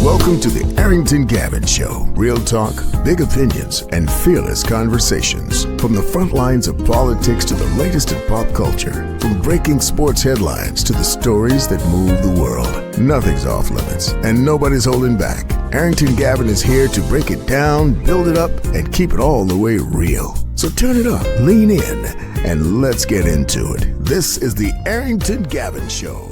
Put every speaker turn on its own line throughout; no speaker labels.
Welcome to the Arrington Gavin Show. Real talk, big opinions, and fearless conversations. From the front lines of politics to the latest in pop culture. From breaking sports headlines to the stories that move the world. Nothing's off limits, and nobody's holding back. Arrington Gavin is here to break it down, build it up, and keep it all the way real. So turn it up, lean in, and let's get into it. This is the Arrington Gavin Show.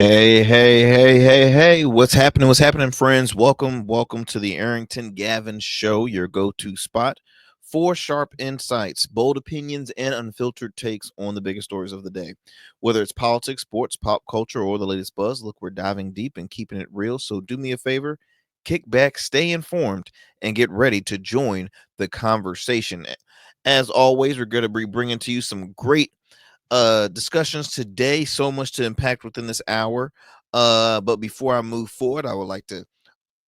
Hey, what's happening, friends? Welcome to the Arrington Gavin Show, your go-to spot for sharp insights, bold opinions, and unfiltered takes on the biggest stories of the day. Whether it's politics, sports, pop culture, or the latest buzz, look, we're diving deep and keeping it real. So do me a favor, kick back, stay informed, and get ready to join the conversation. As always, we're going to be bringing to you some great discussions today. So much to impact within this hour. But before I move forward, I would like to,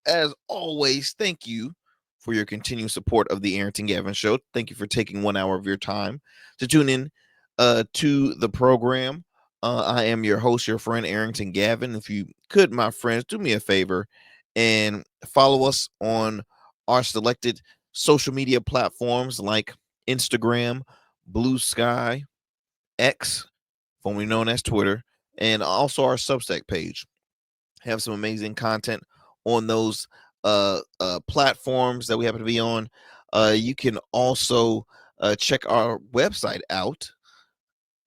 as always, thank you for your continued support of the Arrington Gavin Show. Thank you for taking 1 hour of your time to tune in to the program. I am your host, your friend Arrington Gavin. If you could, my friends, do me a favor and follow us on our selected social media platforms like Instagram, Blue Sky, X, formerly known as Twitter, and also our Substack page. Have some amazing content on those platforms that we happen to be on. You can also check our website out,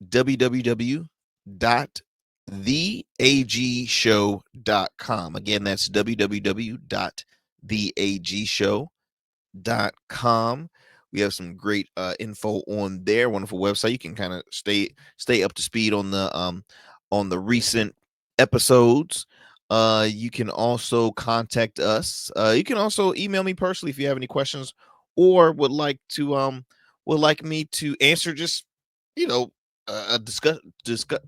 www.theagshow.com. Again, that's www.theagshow.com. We have some great info on there. Wonderful website. You can kind of stay up to speed on the recent episodes. You can also contact us. You can also email me personally if you have any questions or would like me to answer. Just discuss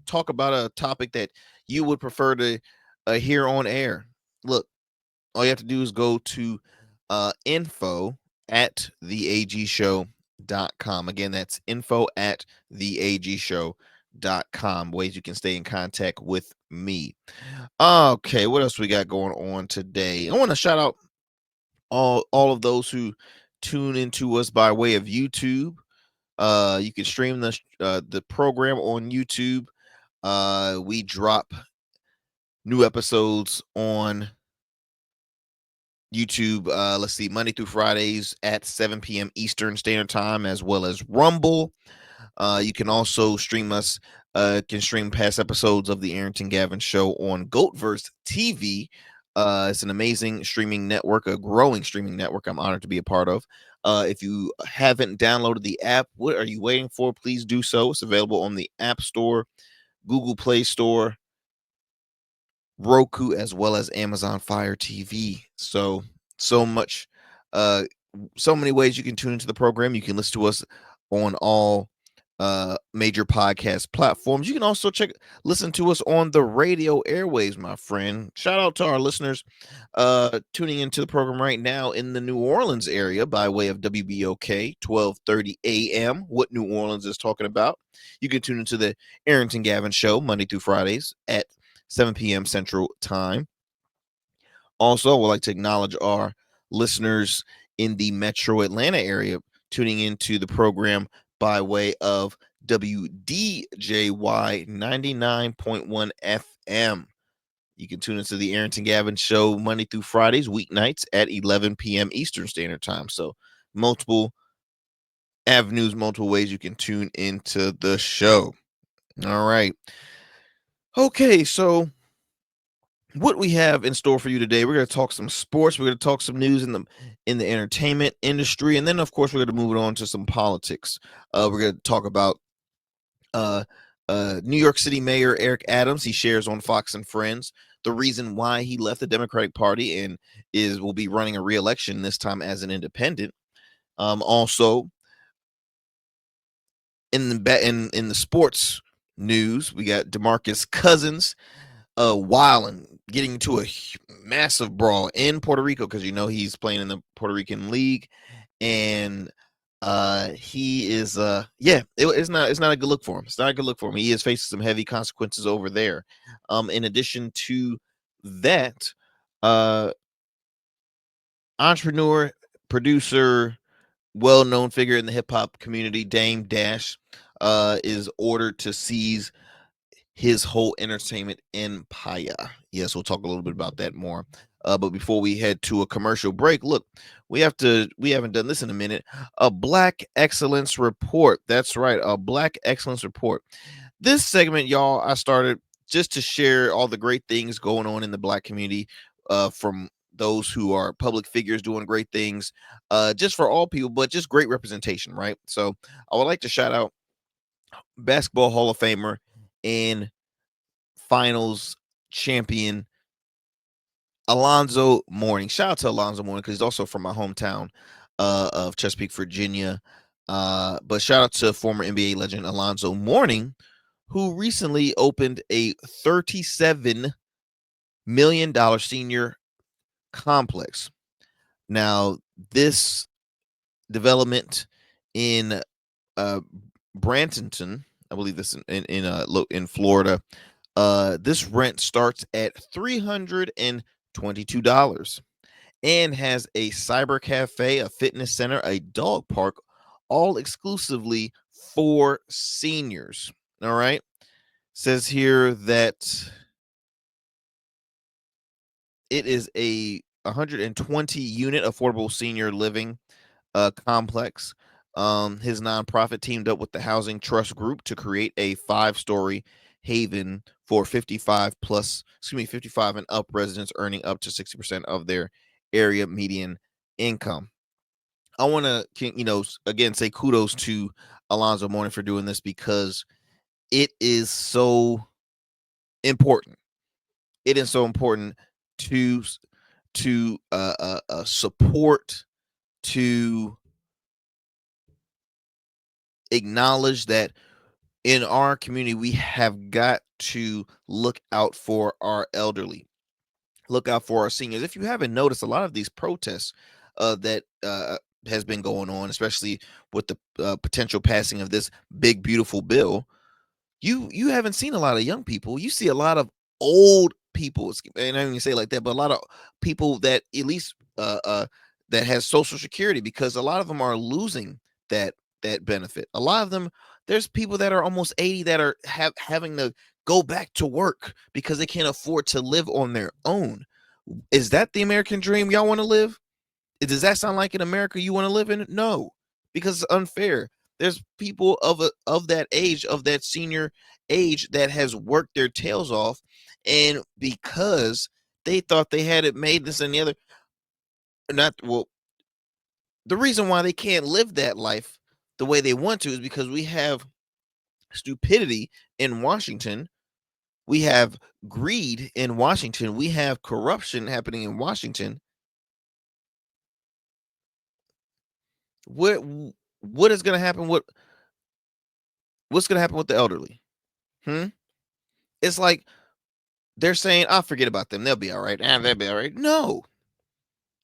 talk about a topic that you would prefer to hear on air. Look, all you have to do is go to info@theagshow.com. Again, that's info@theagshow.com. Ways you can stay in contact with me. Okay, what else we got going on today? I want to shout out all of those who tune into us by way of YouTube. You can stream the program on YouTube. We drop new episodes on YouTube, let's see, Monday through Fridays at 7 p.m. Eastern Standard Time, as well as Rumble. You can also stream us, stream past episodes of the Arrington Gavin Show on Goatverse TV. It's an amazing streaming network, a growing streaming network I'm honored to be a part of. If you haven't downloaded the app, what are you waiting for? Please do so. It's available on the App Store, Google Play Store, Roku, as well as Amazon Fire TV. So much, so many ways you can tune into the program. You can listen to us on all major podcast platforms. You can also listen to us on the radio airways, my friend. Shout out to our listeners tuning into the program right now in the New Orleans area by way of WBOK 1230 AM. What New Orleans is talking about. You can tune into the Arrington Gavin Show Monday through Fridays at 7 p.m. Central Time. Also, I would like to acknowledge our listeners in the Metro Atlanta area tuning into the program by way of WDJY 99.1 FM. You can tune into the Arrington Gavin Show Monday through Fridays, weeknights at 11 p.m. Eastern Standard Time. So multiple avenues, multiple ways you can tune into the show. All right. Okay, so what we have in store for you today, we're going to talk some sports, we're going to talk some news in the entertainment industry, and then of course we're going to move it on to some politics. We're going to talk about New York City Mayor Eric Adams. He shares on Fox and Friends the reason why he left the Democratic Party and will be running a re-election this time as an independent. Also in the sports news, we got Demarcus Cousins wilding, getting into a massive brawl in Puerto Rico because he's playing in the Puerto Rican League, and he is it's not a good look for him. It's not a good look for him. He is facing some heavy consequences over there. In addition to that, Entrepreneur, producer, well-known figure in the hip-hop community, Dame Dash, is ordered to seize his whole entertainment empire. Yes, we'll talk a little bit about that more. But before we head to a commercial break, look, we haven't done this in a minute. A Black Excellence Report. That's right, a Black Excellence Report. This segment, y'all, I started just to share all the great things going on in the Black community, from those who are public figures doing great things, just for all people, but just great representation, right? So I would like to shout out Basketball Hall of Famer and finals champion Alonzo Mourning. Shout out to Alonzo Mourning because he's also from my hometown of Chesapeake, Virginia. But shout out to former NBA legend Alonzo Mourning, who recently opened a $37 million senior complex. Now, this development in Bradenton, I believe this in Florida, this rent starts at $322 and has a cyber cafe, a fitness center, a dog park, all exclusively for seniors. All right. Says here that it is a 120 unit affordable senior living complex. His nonprofit teamed up with the Housing Trust Group to create a 5-story haven for 55 and up residents earning up to 60% of their area median income. I want to, again, say kudos to Alonzo Mourning for doing this because it is so important. It is so important to support, to acknowledge that in our community, we have got to look out for our elderly, look out for our seniors. If you haven't noticed, a lot of these protests that has been going on, especially with the potential passing of this big, beautiful bill, you haven't seen a lot of young people. You see a lot of old people, and I don't even say it like that, but a lot of people that at least that has Social Security, because a lot of them are losing that benefit. A lot of them, there's people that are almost 80 that are having to go back to work because they can't afford to live on their own. Is that the American dream y'all want to live? Does that sound like an America you want to live in? No, because it's unfair. There's people of that age, of that senior age, that has worked their tails off, and because they thought they had it made, this and the other, the reason why they can't live that life the way they want to is because we have stupidity in Washington. We have greed in Washington. We have corruption happening in Washington. What is going to happen? What's going to happen with the elderly? It's like they're saying, "I'll forget about them. They'll be all right. They'll be all right." No,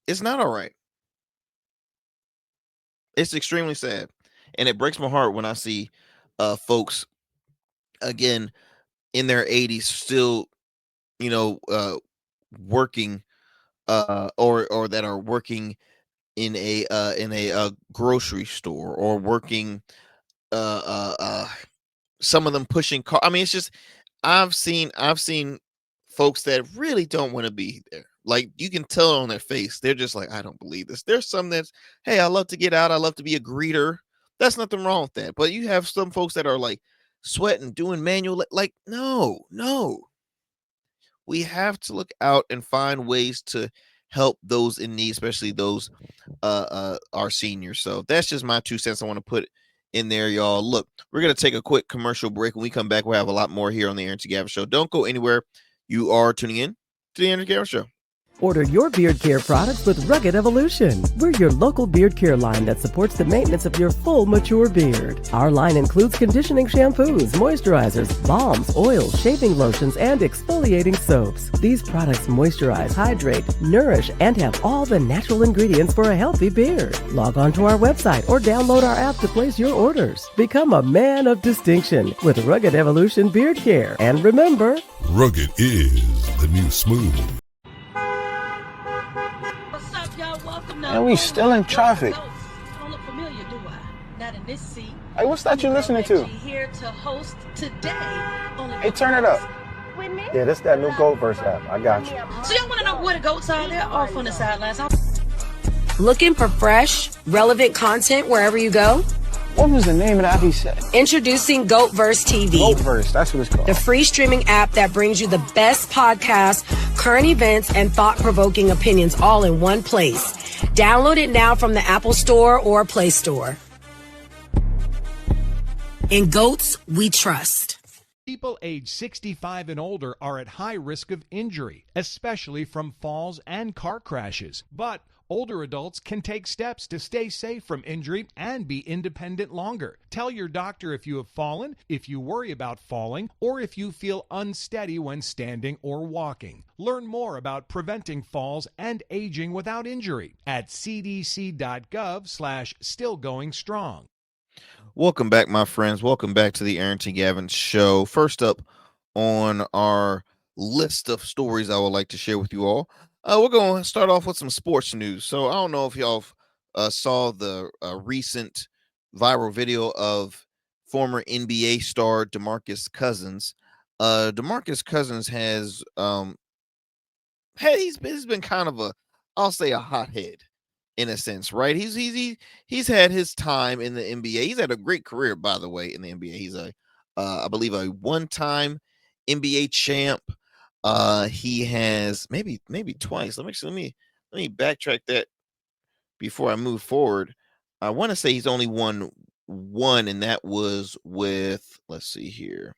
it's not all right. It's extremely sad, and it breaks my heart when I see folks, again, in their 80s still, working, or that are working in a grocery store, or working, some of them pushing car. I mean, it's just, I've seen folks that really don't want to be there. Like, you can tell on their face, they're just like, I don't believe this. There's some that's, hey, I love to get out, I love to be a greeter. That's nothing wrong with that. But you have some folks that are like sweating, doing manual, like, no. We have to look out and find ways to help those in need, especially those our seniors. So that's just my 2 cents I want to put in there, y'all. Look, we're going to take a quick commercial break. When we come back, we'll have a lot more here on the Arrington Gavin Show. Don't go anywhere. You are tuning in to the Arrington Gavin Show.
Order your beard care products with Rugged Evolution. We're your local beard care line that supports the maintenance of your full, mature beard. Our line includes conditioning shampoos, moisturizers, balms, oils, shaving lotions, and exfoliating soaps. These products moisturize, hydrate, nourish, and have all the natural ingredients for a healthy beard. Log on to our website or download our app to place your orders. Become a man of distinction with Rugged Evolution Beard Care. And remember,
rugged is the new smooth. And we still in traffic.
Don't look familiar, do I? Not in this seat.
Hey, what's that you listening to?
Here to host today.
Hey, turn it up. Yeah, this that new GoVerse app. I got you.
So y'all want to know where the goats are? They're off on the sidelines.
Looking for fresh, relevant content wherever you go?
What was the name of the app he said?
Introducing GoatVerse TV.
GoatVerse, that's what it's called.
The free streaming app that brings you the best podcasts, current events, and thought-provoking opinions all in one place. Download it now from the Apple Store or Play Store. In Goats, we trust.
People age 65 and older are at high risk of injury, especially from falls and car crashes. But older adults can take steps to stay safe from injury and be independent longer. Tell your doctor if you have fallen, if you worry about falling, or if you feel unsteady when standing or walking. Learn more about preventing falls and aging without injury at cdc.gov/stillgoingstrong.
Welcome back, my friends. Welcome back to the Arrington Gavin Show. First up on our list of stories I would like to share with you all, we're going to start off with some sports news. So I don't know if y'all saw the recent viral video of former NBA star Demarcus Cousins. Demarcus Cousins has he's been kind of I'll say a hothead in a sense, right? He's had his time in the NBA. He's had a great career, by the way, in the NBA. He's I believe a one-time NBA champ. He has maybe twice. Let me backtrack that before I move forward. I want to say he's only won one, and that was with, let's see here.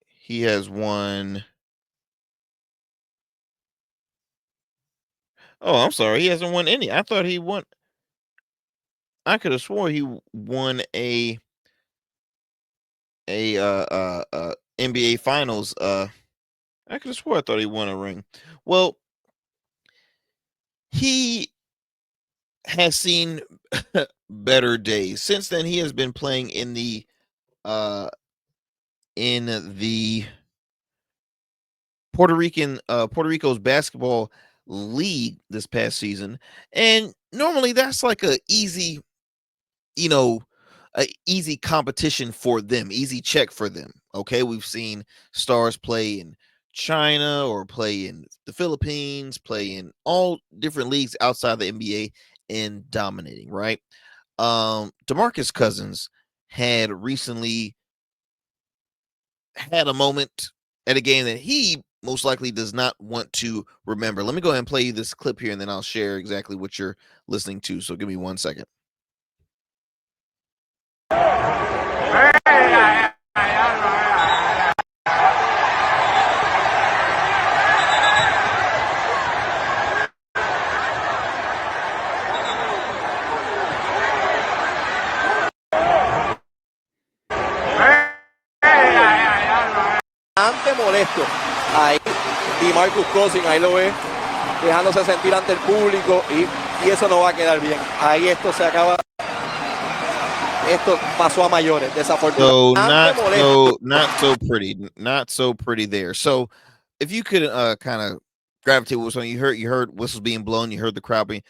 He has won. Oh, I'm sorry. He hasn't won any. I thought he won. I could have swore he won a NBA Finals. I could have swore I thought he won a ring. Well, he has seen better days. Since then, he has been playing in the Puerto Rico's basketball league this past season, and normally that's like a easy competition for them, easy check for them. Okay, we've seen stars play in China or play in the Philippines, play in all different leagues outside the NBA and dominating, right? Demarcus Cousins had recently had a moment at a game that he most likely does not want to remember. Let me go ahead and play you this clip here, and then I'll share exactly what you're listening to. So give me 1 second.
Molesto. Ahí Demarcus Cousins, ahí lo ve, dejándose sentir ante el público y eso no va a quedar bien. Ahí esto se acaba. Esto pasó a mayores, desafortunadamente.
So not so pretty there. So if you could kind of gravitate with something, you heard whistles being blown, you heard the crowd being.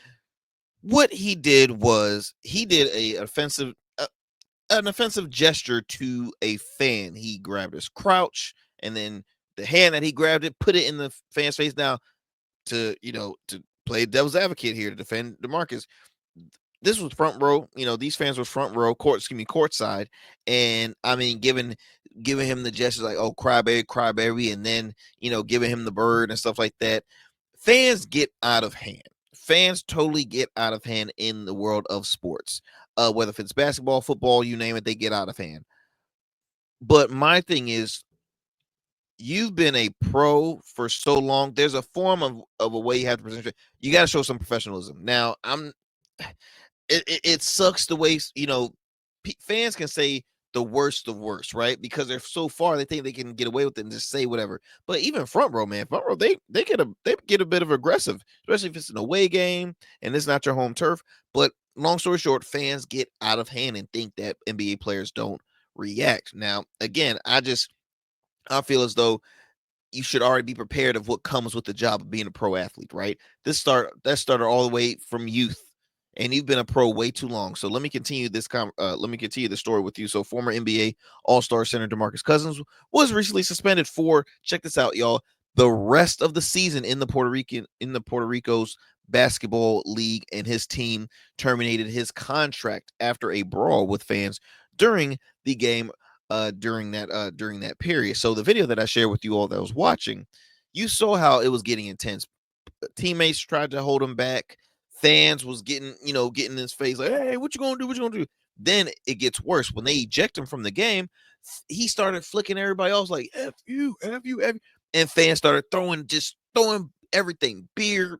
What he did was he did an offensive gesture to a fan. He grabbed his crouch, and then the hand that he grabbed it, put it in the fan's face. Now, to play devil's advocate here to defend DeMarcus, this was front row. These fans were front row, courtside, and I mean, giving him the gestures like, "Oh, crybaby," and then giving him the bird and stuff like that. Fans get out of hand. Fans totally get out of hand in the world of sports. Whether if it's basketball, football, you name it, they get out of hand. But my thing is, you've been a pro for so long. There's a form of a way you have to present. You got to show some professionalism. Now, it sucks the way fans can say the worst of worst, right? Because they're so far, they think they can get away with it and just say whatever. But even front row, they get a bit of aggressive, especially if it's an away game and it's not your home turf. But long story short, fans get out of hand and think that NBA players don't react. Now, again, I feel as though you should already be prepared of what comes with the job of being a pro athlete, right? That started all the way from youth, and you've been a pro way too long. So let me continue this the story with you. So former NBA All-Star center Demarcus Cousins was recently suspended for, check this out, y'all, the rest of the season in the Puerto Rico's basketball league, and his team terminated his contract after a brawl with fans during the game during that period. So the video that I shared with you all that was watching, you saw how it was getting intense. Teammates tried to hold him back. Fans was getting in his face like, hey, what you gonna do? What you gonna do? Then it gets worse. When they eject him from the game, he started flicking everybody else like, F you, F you, F you. And fans started throwing everything, beer,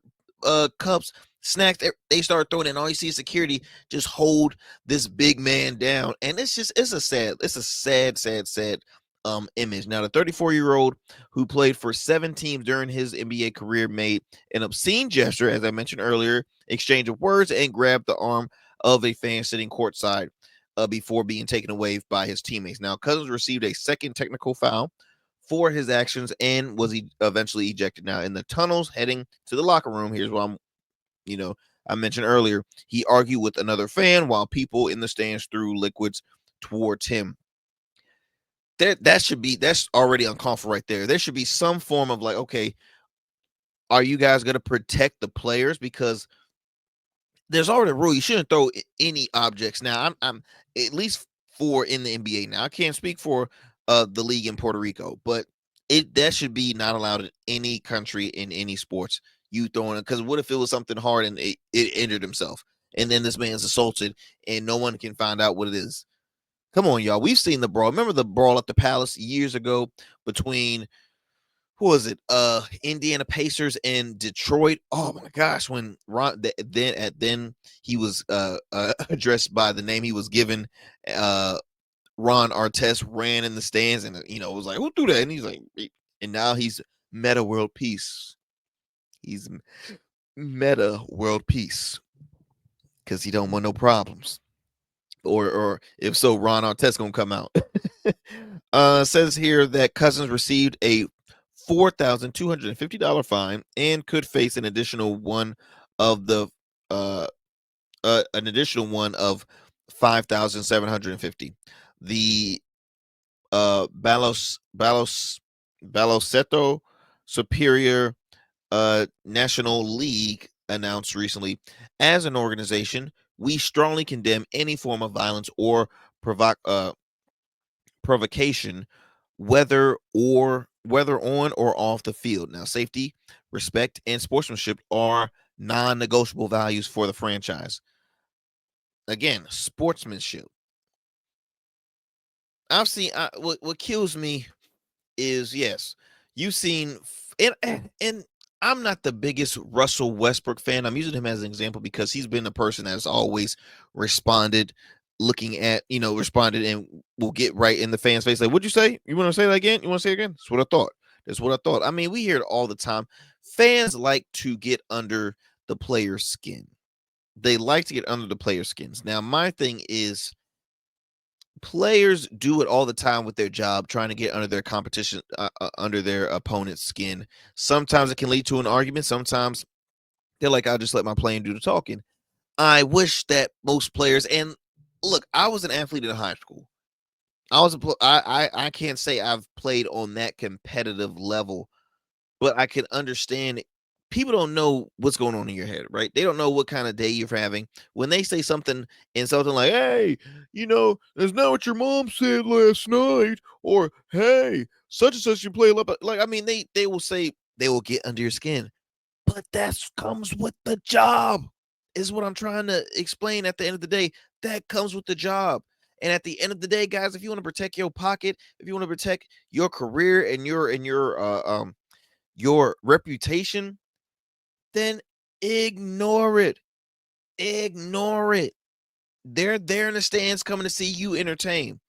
cups, snacks. They started throwing in. All you see is security just hold this big man down. And it's a sad image. Now, the 34-year-old who played for 7 teams during his NBA career made an obscene gesture, as I mentioned earlier, exchange of words, and grabbed the arm of a fan sitting courtside before being taken away by his teammates. Now, Cousins received a second technical foul for his actions and was eventually ejected. Now, in the tunnels heading to the locker room, here's what I mentioned earlier. He argued with another fan while people in the stands threw liquids towards him. That's already uncalled for right there. There should be some form of like, okay, are you guys going to protect the players? Because there's already a rule. You shouldn't throw any objects. Now, I'm at least for in the NBA. Now, I can't speak for the league in Puerto Rico, but that should be not allowed in any country in any sports. You throwing it, because what if it was something hard and it injured himself, and then this man's assaulted and no one can find out what it is? Come on, y'all. We've seen the brawl. Remember the brawl at the Palace years ago between, who was it? Indiana Pacers and Detroit. Oh my gosh, when Ron then he was addressed by the name he was given. Ron Artest ran in the stands, and it was like, who threw that? And he's like, and now he's meta world peace. He's meta world peace because he don't want no problems. Or if so, Ron Artest gonna come out. Says here that Cousins received a $4,250 fine and could face an additional one of $5,750. The Baloncesto Superior National League announced recently, as an organization, we strongly condemn any form of violence or provocation, whether on or off the field. Now, safety, respect, and sportsmanship are non-negotiable values for the franchise. Again, sportsmanship. I've seen what kills me is, yes, you've seen, and I'm not the biggest Russell Westbrook fan. I'm using him as an example because he's been a person that's always responded, responded and will get right in the fans' face. Like, what'd you say? You want to say that again? You want to say it again? That's what I thought. That's what I thought. I mean, we hear it all the time. Fans like to get under the player's skin. They like to get under the player's skins. Now, my thing is, players do it all the time with their job, trying to get under their competition, under their opponent's skin. Sometimes it can lead to an argument. Sometimes they're like, I'll just let my playing do the talking. I wish that most players, and look, I was an athlete in high school. I can't say I've played on that competitive level, but I can understand. People don't know what's going on in your head, right? They don't know what kind of day you're having. When they say something like, hey, that's not what your mom said last night, or hey, such and such you play like, I mean, they will say, they will get under your skin, but that comes with the job, is what I'm trying to explain. At the end of the day, that comes with the job. And at the end of the day, guys, if you want to protect your pocket, if you want to protect your career and your reputation, then ignore it. Ignore it. They're there in the stands coming to see you entertain.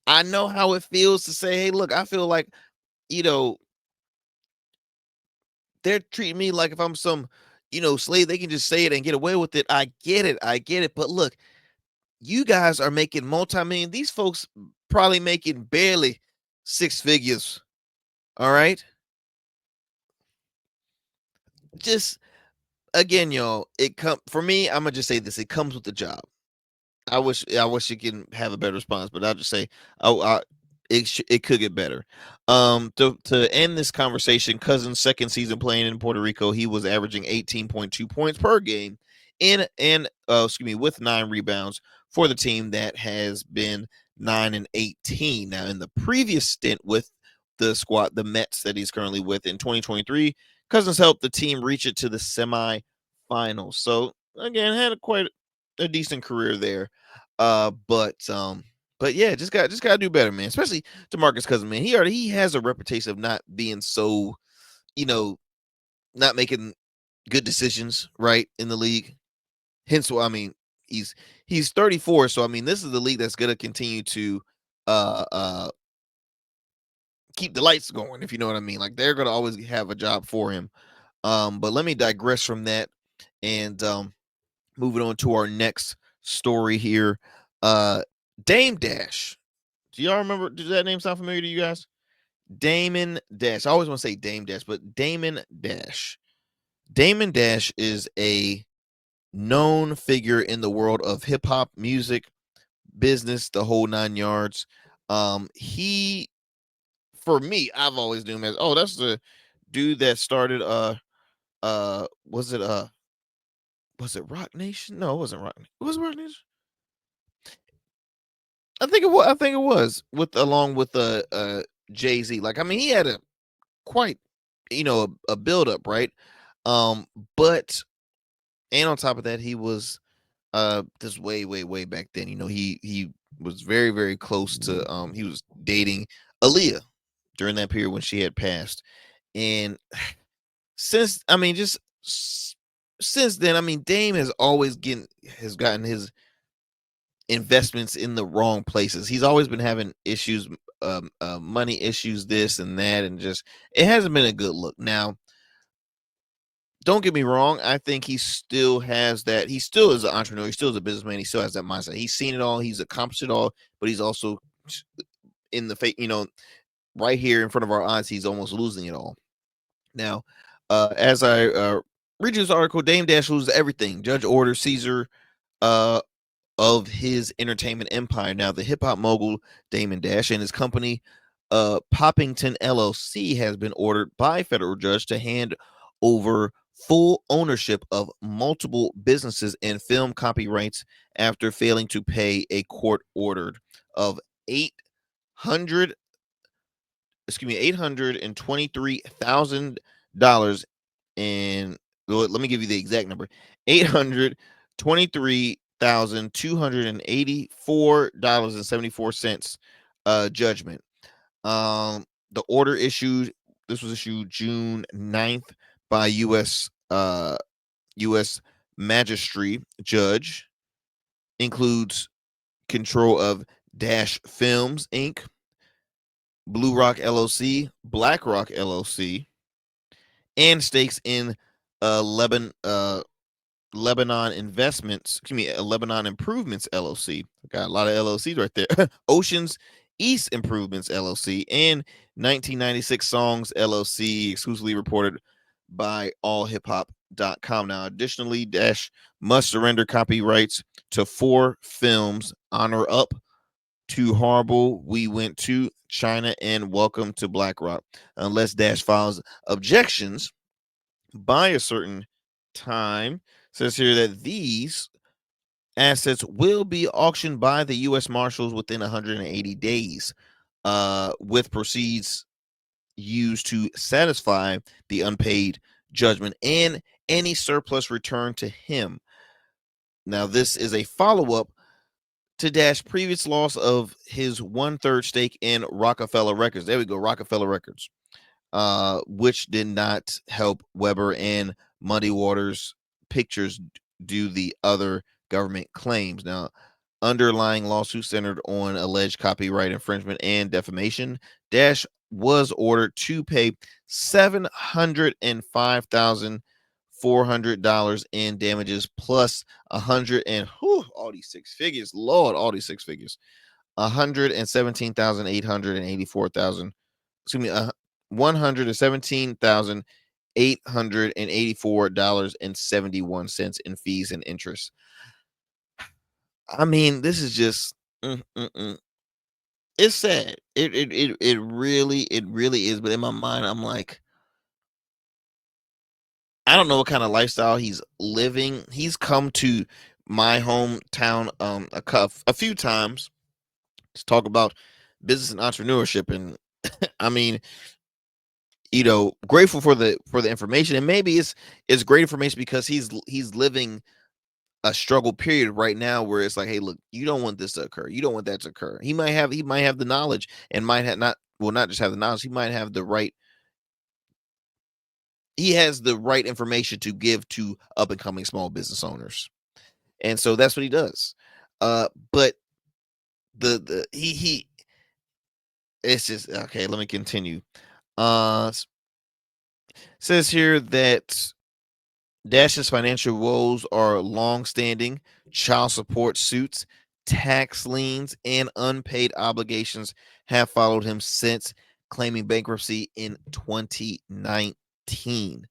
I know how it feels to say, hey, look, I feel like, they're treating me like if I'm some, slave. They can just say it and get away with it. I get it. But look, you guys are making multi-million. These folks probably making barely 6 figures All right. Just again, y'all, for me, I'm gonna just say this. It comes with the job. I wish you can have a better response, but I'll just say, it could get better. To end this conversation, Cousins' second season playing in Puerto Rico, he was averaging 18.2 points per game, with 9 rebounds for the team that has been 9-18. Now, in the previous stint with the Mets that he's currently with in 2023, Cousins helped the team reach it to the semifinals. So again, had quite a decent career there. But yeah, just gotta do better, man. Especially Demarcus Cousins, man. He has a reputation of not being so, not making good decisions right in the league. Hence why, I mean, he's 34, so I mean, this is the league that's gonna continue to keep the lights going, if you know what I mean. Like, they're gonna always have a job for him. But let me digress from that and moving on to our next story here. Dame Dash. Do y'all remember? Does that name sound familiar to you guys? Damon Dash. I always want to say Dame Dash, but Damon Dash. Damon Dash is a known figure in the world of hip hop music, business, the whole 9 yards. He, for me, I've always known him as, that's the dude that started was it Rock Nation? No, it wasn't Rock Nation. Was it Rock Nation? I think it was along with Jay-Z. Like, I mean, he had a quite, a build up, right? But and on top of that, he was this way back then. He was very, very close to he was dating Aaliyah during that period when she had passed. And since then, I mean, Dame has gotten his investments in the wrong places. He's always been having issues, money issues, this and that, and just it hasn't been a good look. Now, don't get me wrong, I think he still has that. He still is an entrepreneur. He still is a businessman. He still has that mindset. He's seen it all. He's accomplished it all. But he's also in the fake, right here in front of our eyes, he's almost losing it all. Now, as I read this article, Dame Dash loses everything. Judge orders Caesar of his entertainment empire. Now, the hip-hop mogul Damon Dash and his company, Poppington LLC, has been ordered by a federal judge to hand over full ownership of multiple businesses and film copyrights after failing to pay a court ordered of $823,000, and let me give you the exact number: $823,284.74 judgment. The order was issued June 9th by U.S. Magistrate Judge. Includes control of Dash Films Inc., Blue Rock LLC, Black Rock LLC, and stakes in Lebanon Investments. Lebanon Improvements LLC. Got a lot of LLCs right there. Oceans East Improvements LLC and 1996 Songs LLC, exclusively reported by allhiphop.com. Now, additionally, Dash must surrender copyrights to 4 films: Honor Up, Too Horrible, We Went to China, and Welcome to Black Rock, unless Dash files objections by a certain time. It says here that these assets will be auctioned by the U.S. Marshals within 180 days, with proceeds used to satisfy the unpaid judgment and any surplus returned to him. Now, this is a follow-up to Dash's previous loss of his 1/3 stake in Rockefeller Records. There we go, Rockefeller Records, which did not help Weber and Muddy Waters Pictures do the other government claims. Now, underlying lawsuit centered on alleged copyright infringement and defamation. Dash was ordered to pay $705,400 in damages plus all these six figures, Lord, all these six figures, $117,884,000. Excuse me, $117,884.71 in fees and interest. I mean, this is just it's sad. It really is. But in my mind, I'm like, I don't know what kind of lifestyle he's living. He's come to my hometown a few times to talk about business and entrepreneurship, and I mean, grateful for the information, and maybe it's great information because he's living a struggle period right now where it's like, hey, look, you don't want this to occur, you don't want that to occur. He might have the knowledge and might have not just have the knowledge, he might have the right. He has the right information to give to up and coming small business owners, and so that's what he does. But he it's just okay. Let me continue. Says here that Dash's financial woes are long-standing. Child support suits, tax liens, and unpaid obligations have followed him since claiming bankruptcy in 2019.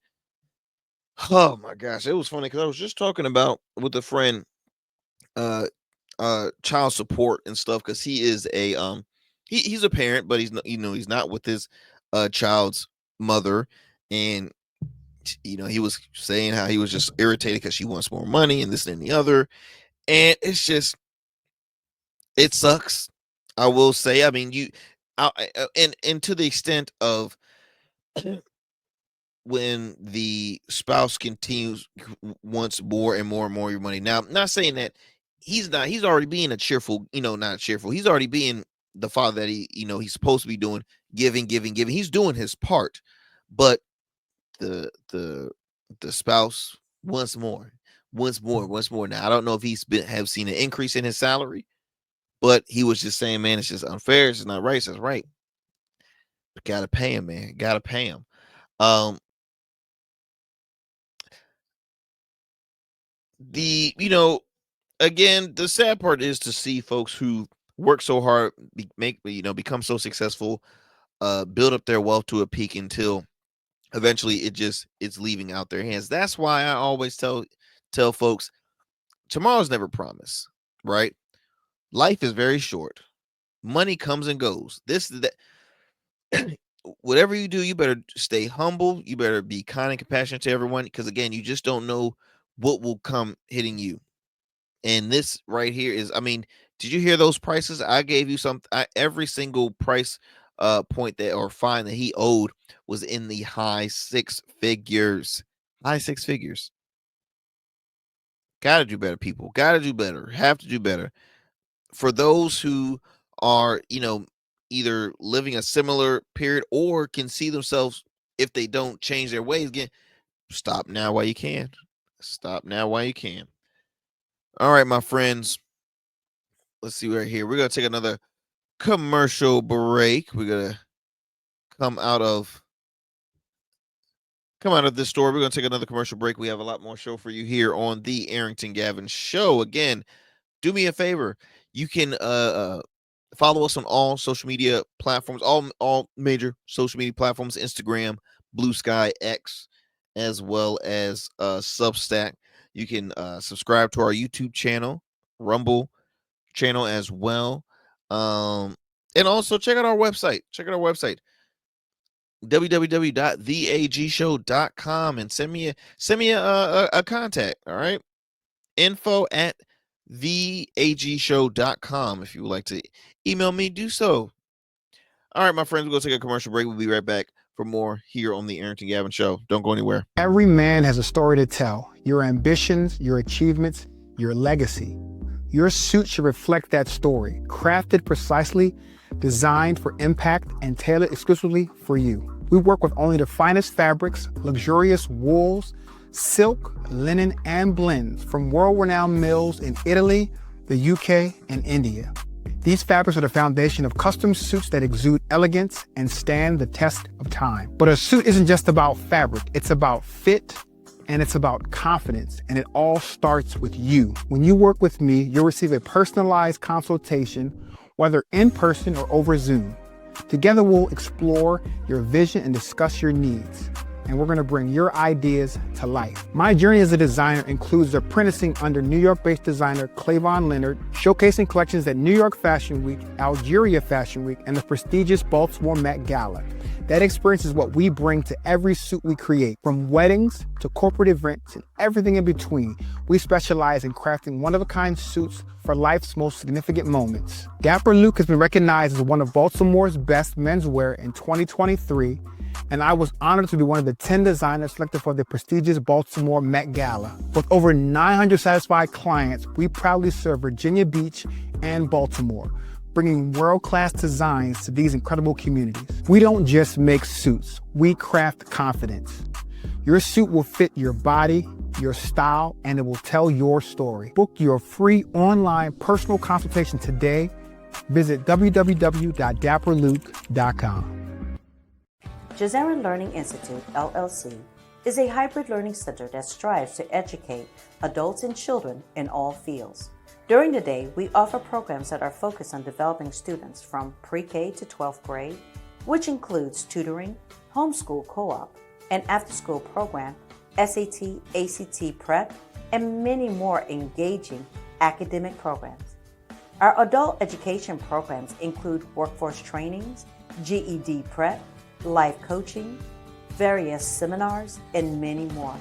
Oh my gosh, it was funny because I was just talking about with a friend child support and stuff, because he is a he's a parent, but he's not, he's not with his child's mother, and he was saying how he was just irritated because she wants more money and this and the other, and it's just, it sucks. I will say, I mean, and to the extent of when the spouse wants more and more and more of your money. Now, I'm not saying that he's already being a cheerful, not cheerful. He's already being the father that he's supposed to be doing, giving. He's doing his part, but the spouse wants more. Now, I don't know if have seen an increase in his salary, but he was just saying, man, it's just unfair. It's not right. It's just right. But gotta pay him, man. Gotta pay him. Again, the sad part is to see folks who work so hard become so successful, build up their wealth to a peak until eventually it's leaving out their hands. That's why I always tell folks, tomorrow's never promised, right? Life is very short. Money comes and goes. Whatever you do, you better stay humble. You better be kind and compassionate to everyone, because again, you just don't know what will come hitting you. And this right here is, I mean, did you hear those prices? I gave you every single price point that, or fine, that he owed was in the high six figures. Gotta do better, people. Gotta do better. Have to do better. For those who are, either living a similar period or can see themselves, if they don't change their ways again, stop now while you can. All right, my friends. Let's see right here. We're going to take another commercial break. We're going to come out of this story. We're going to take another commercial break. We have a lot more show for you here on the Arrington Gavin Show. Again, do me a favor. You can follow us on all social media platforms, all major social media platforms, Instagram, Blue Sky, X, as well as Substack. You can subscribe to our YouTube channel, Rumble channel as well. And also check out our website. www.theagshow.com, and send me a contact. All right. info@theagshow.com. If you would like to email me, do so. All right, my friends, we're going to take a commercial break. We'll be right back for more here on the Arrington Gavin Show. Don't go anywhere.
Every man has a story to tell. Your ambitions, your achievements, your legacy. Your suit should reflect that story, crafted precisely, designed for impact, and tailored exclusively for you. We work with only the finest fabrics, luxurious wools, silk, linen, and blends from world-renowned mills in Italy, the UK, and India. These fabrics are the foundation of custom suits that exude elegance and stand the test of time. But a suit isn't just about fabric, it's about fit, and it's about confidence, and it all starts with you. When you work with me, you'll receive a personalized consultation, whether in person or over Zoom. Together, we'll explore your vision and discuss your needs. And we're going to bring your ideas to life. My journey as a designer includes apprenticing under New York-based designer Clavon Leonard, showcasing collections at New York Fashion Week, Algeria Fashion Week, and the prestigious Baltimore Met Gala. That experience is what we bring to every suit we create, from weddings to corporate events and everything in between. We specialize in crafting one-of-a-kind suits for life's most significant moments. Dapper Luke has been recognized as one of Baltimore's best menswear in 2023, and I was honored to be one of the 10 designers selected for the prestigious Baltimore Met Gala. With over 900 satisfied clients, we proudly serve Virginia Beach and Baltimore, bringing world-class designs to these incredible communities. We don't just make suits, we craft confidence. Your suit will fit your body, your style, and it will tell your story. Book your free online personal consultation today. Visit www.dapperluke.com.
Jazeera Learning Institute, LLC, is a hybrid learning center that strives to educate adults and children in all fields. During the day, we offer programs that are focused on developing students from pre-K to 12th grade, which includes tutoring, homeschool co-op, an after-school program, SAT, ACT prep, and many more engaging academic programs. Our adult education programs include workforce trainings, GED prep, life coaching, various seminars, and many more.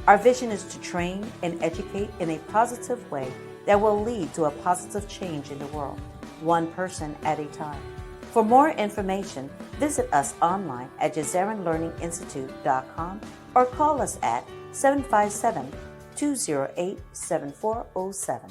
Our vision is to train and educate in a positive way that will lead to a positive change in the world, one person at a time. For more information, visit us online at JazeeraLearningInstitute.com or call us at 757-208-7407.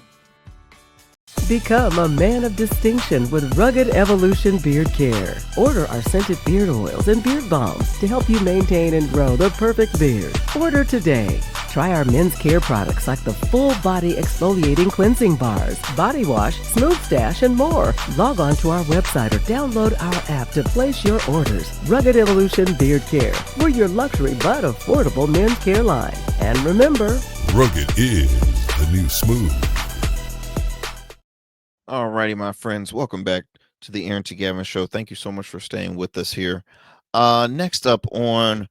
Become a man of distinction with Rugged Evolution Beard Care. Order our scented beard oils and beard balms to help you maintain and grow the perfect beard. Order today. Try our men's care products like the full body exfoliating cleansing bars, body wash, smooth stash, and more. Log on to our website or download our app to place your orders. Rugged Evolution Beard Care. We're your luxury but affordable men's care line. And remember,
Rugged is the new smooth.
Alrighty, my friends, welcome back to the Arrington Gavin Show. Thank you so much for staying with us here. Next up on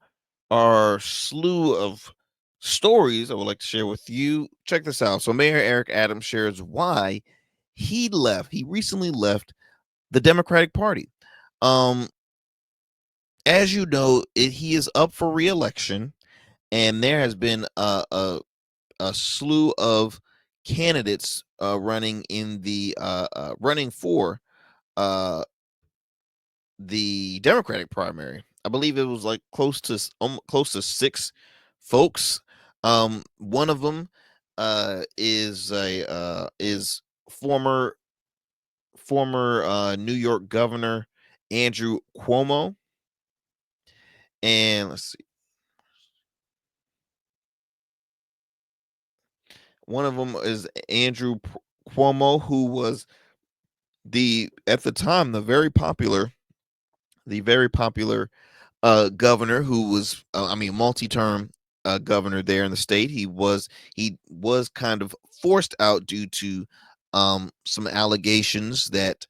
our slew of stories I would like to share with you. Check this out. So Mayor Eric Adams shares why he recently left the Democratic Party. As you know, he is up for re-election, and there has been a slew of candidates running for the Democratic primary. I believe it was like close to 6 folks. One of them is former New York Governor Andrew Cuomo, and let's see. One of them is Andrew Cuomo, who was at the time the very popular governor, who was multi-term governor there in the state. He was kind of forced out due to some allegations that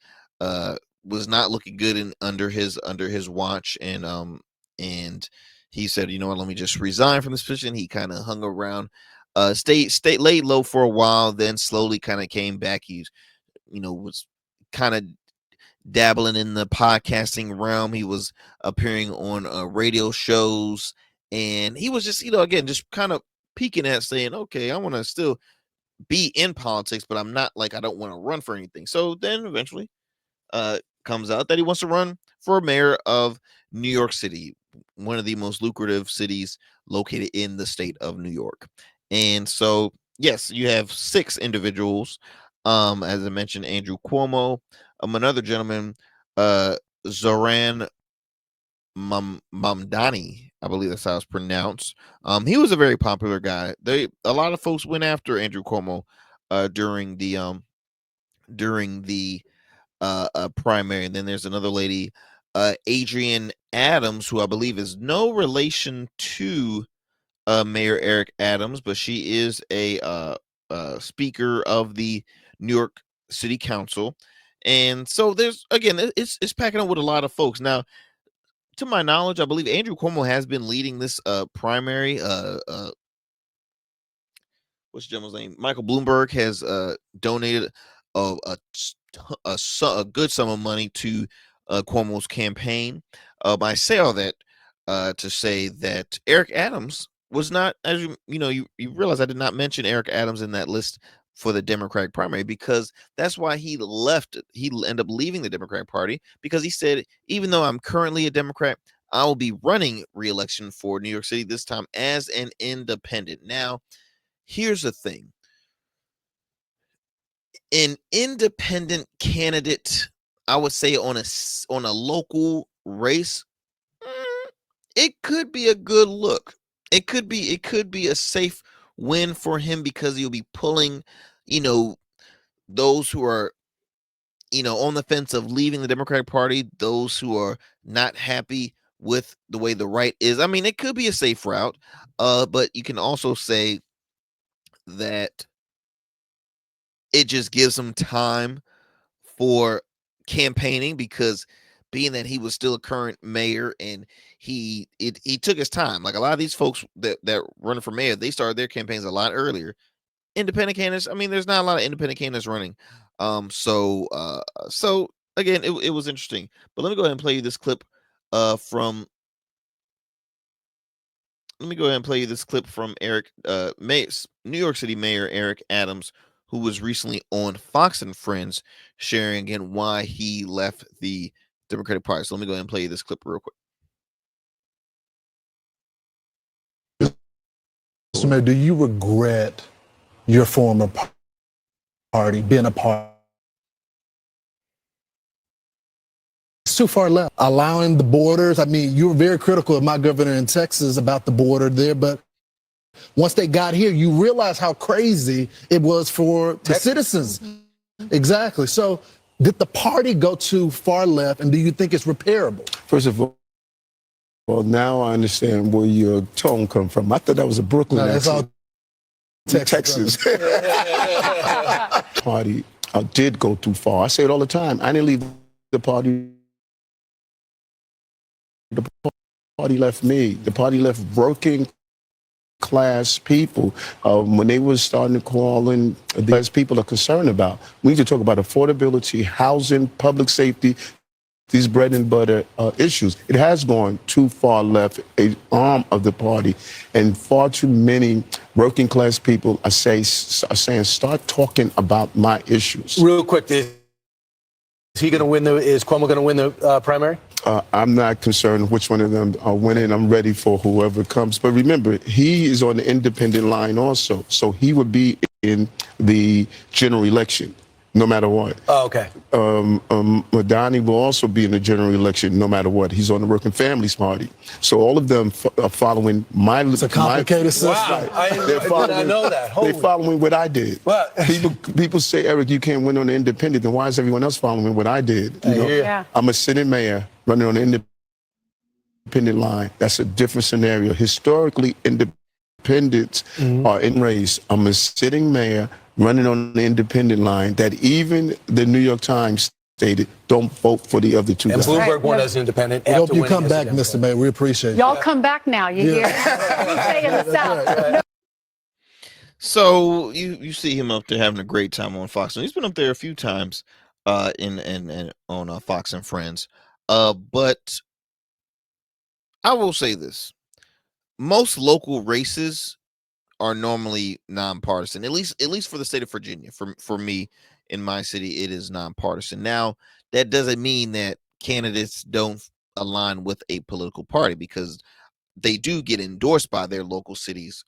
was not looking good under his watch, and he said, you know what, let me just resign from this position. He kind of hung around, laid low for a while, then slowly kind of came back. He was kind of dabbling in the podcasting realm. He was appearing on radio shows, and he was just, again, just kind of peeking at, saying, okay, I want to still be in politics, but I'm not, like, I don't want to run for anything. So then eventually comes out that he wants to run for mayor of New York City, one of the most lucrative cities located in the state of New York. And so, yes, you have 6 individuals. As I mentioned, Andrew Cuomo, another gentleman, Zoran Mamdani, I believe that's how it's pronounced. He was a very popular guy. A lot of folks went after Andrew Cuomo during the primary. And then there's another lady, Adrienne Adams, who I believe is no relation to Mayor Eric Adams, but she is a speaker of the New York City Council, And so there's again, it's packing up with a lot of folks. Now, to my knowledge, I believe Andrew Cuomo has been leading this primary. What's the gentleman's name? Michael Bloomberg has donated a good sum of money to Cuomo's campaign. I say all that to say that Eric Adams was not, as you realize I did not mention Eric Adams in that list for the Democratic primary, because that's why he left. He ended up leaving the Democratic Party because he said, even though I'm currently a Democrat, I will be running re-election for New York City this time as an independent. Now, here's the thing. An independent candidate, I would say on a local race, it could be a good look. It could be a safe win for him because he'll be pulling, those who are, on the fence of leaving the Democratic Party, those who are not happy with the way the right is. I mean, it could be a safe route, but you can also say that it just gives him time for campaigning, because being that he was still a current mayor and he took his time. Like a lot of these folks that running for mayor, they started their campaigns a lot earlier. Independent candidates, I mean, there's not a lot of independent candidates running. So again, it was interesting. But let me go ahead and play you this clip from New York City Mayor Eric Adams, who was recently on Fox and Friends, sharing again why he left the Democratic Party. So let me go ahead and play you this clip real quick.
Mr. Mayor, do you regret your former party being a part? It's too far left. Allowing the borders. I mean, you were very critical of my governor in Texas about the border there, but once they got here, you realize how crazy it was for the citizens. Exactly. So did the party go too far left, and do you think it's repairable?
First of all, well, now I understand where your tone come from. I thought that was a Brooklyn accent.
That's all Texas.
Party did go too far. I say it all the time. I didn't leave the party. The party left me. The party left working class people when they were starting to call in as people are concerned about. We need to talk about affordability, housing, public safety, these bread and butter issues. It has gone too far left, a arm of the party, and far too many working class people are saying, start talking about my issues.
Real quick, is Cuomo going to win the primary?
I'm not concerned which one of them are winning. I'm ready for whoever comes. But remember, he is on the independent line also. So he would be in the general election, no matter what.
Oh, okay.
Madani will also be in the general election, no matter what. He's on the Working Families Party. So all of them are following my...
It's a complicated system.
Wow. I did not know that.
They're following what I did.
What?
People say, Eric, you can't win on the independent. Then why is everyone else following what I did?
Yeah.
I'm a sitting mayor running on the independent line. That's a different scenario. Historically, independents are in race. I'm a sitting mayor running on the independent line that even the New York Times stated, don't vote for the other two guys.
And Bloomberg won as independent.
We hope you come back, Mr. Mayor. We appreciate it.
Y'all come back now. You hear? Stay in the South.
So you see him up there having a great time on Fox, and he's been up there a few times on Fox and Friends. But I will say this: most local races are normally nonpartisan. At least for the state of Virginia. For me, in my city, it is nonpartisan. Now, that doesn't mean that candidates don't align with a political party, because they do get endorsed by their local city's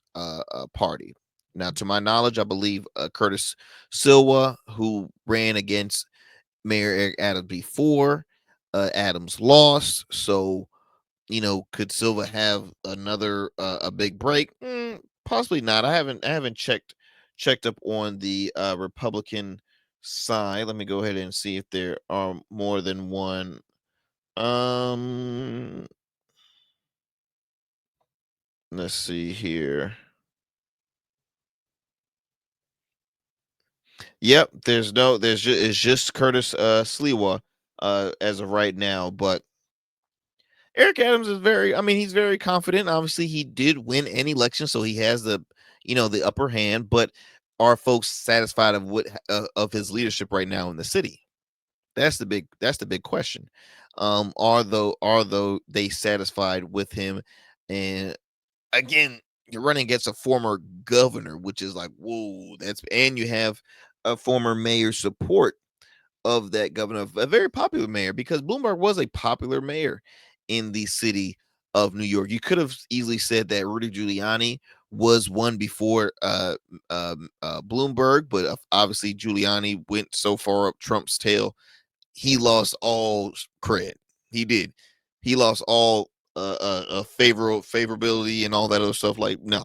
party. Now, to my knowledge, I believe Curtis Silva, who ran against Mayor Eric Adams before, Adams lost. So, could Silva have another a big break? Possibly not. I haven't checked up on the Republican side. Let me go ahead and see if there are more than one. Let's see here. Yep, it's just Curtis Sliwa as of right now, but Eric Adams is he's very confident. Obviously, he did win an election, so he has the upper hand, but are folks satisfied of his leadership right now in the city? That's the big question. Are they satisfied with him? And again, you're running against a former governor, which is like, whoa, and you have a former mayor's support of that governor, a very popular mayor, because Bloomberg was a popular mayor in the city of New York. You could have easily said that Rudy Giuliani was one before Bloomberg, but obviously Giuliani went so far up Trump's tail, he lost all cred. He did. He lost all favorability and all that other stuff. Like, no.